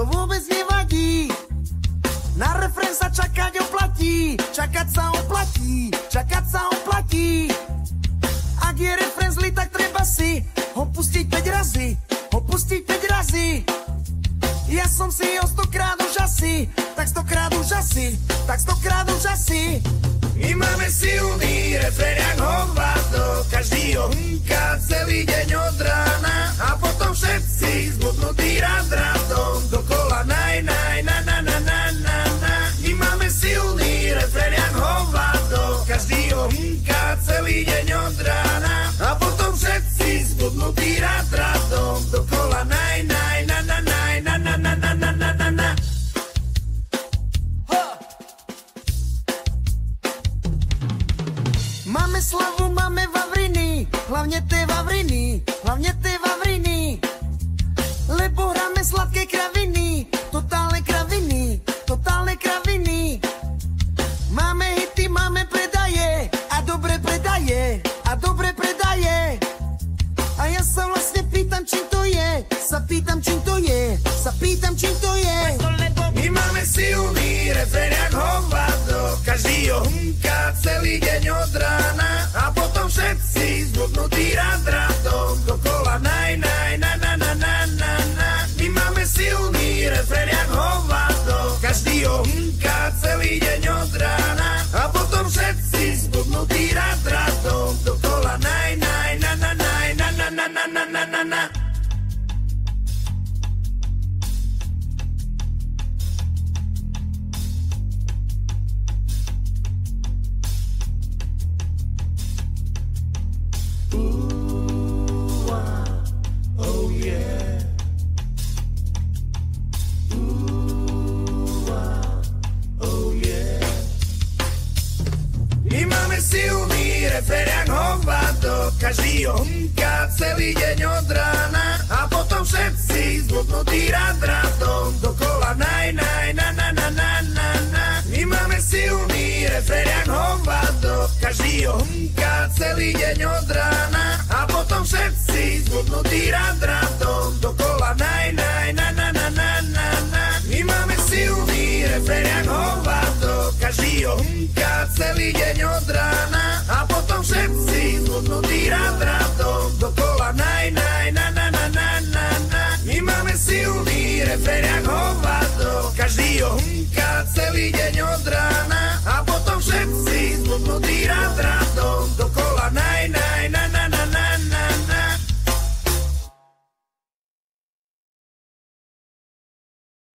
to vôbec nevadí. Na refrén sa čakať oplatí, čakať sa oplatí, čakať sa oplatí. Ak je refrén zlý, tak treba si ho pustiť 5 razy, ho pustiť 5 razy. Ja som si ho 100-krát už asi, tak 100-krát už asi, tak 100-krát už asi. My máme silný refrén jak hovado, každý ho húka celý deň od rána a potom všetci zbudnutí rád radom dokola naj, naj, na, na, na, na, na, na. My máme silný refrén jak hovado, každý ho húka celý deň od rána a potom všetci zbudnutí rád radom dokola naj, naj, na, na, naj, na, na, na, na, na, na, na, na. Máme slavu, máme vavriny, hlavne tie vavriny, hlavne tie vavriny. Lebo hráme sladké kraviny, totálne kraviny, totálne kraviny. Máme hity, máme predaje a dobre predaje, a dobre predaje. A ja sa vlastne pýtam, čím to je, sa pýtam, čím to je, sa pýtam, čím to je. My máme silný refrén jak hovado, každý ho húka celý deň od rána a potom všetci zbudnutí rád radom dokola naj, naj, na, na, na, na, na, na. My máme silný refrén jak hovado, každý ho húka celý deň od rána a potom všetci zbudnutí rád radom dokola naj, naj, na, na, naj, na, na, na, na, na, na, na, na. Silný refrén jak hovado, každý ho húka celý deň od rána a potom všetci zbudnutí rád radom dokola naj, naj, na, na, na, na, na, na. My máme silný refrén jak hovado, každý ho húka celý deň od rána a potom všetci zbudnutí rád radom dokola naj, naj, na, na, na, na, na, na. My máme silný refrén jak hovado, každý ho húka celý deň od rána a potom všetci zbudnutí rád radom dokola naj, naj, na, na, na, na, na, na. My máme silný refrén jak hovado, každý ho húka celý deň od rána a potom všetci zbudnutí rád radom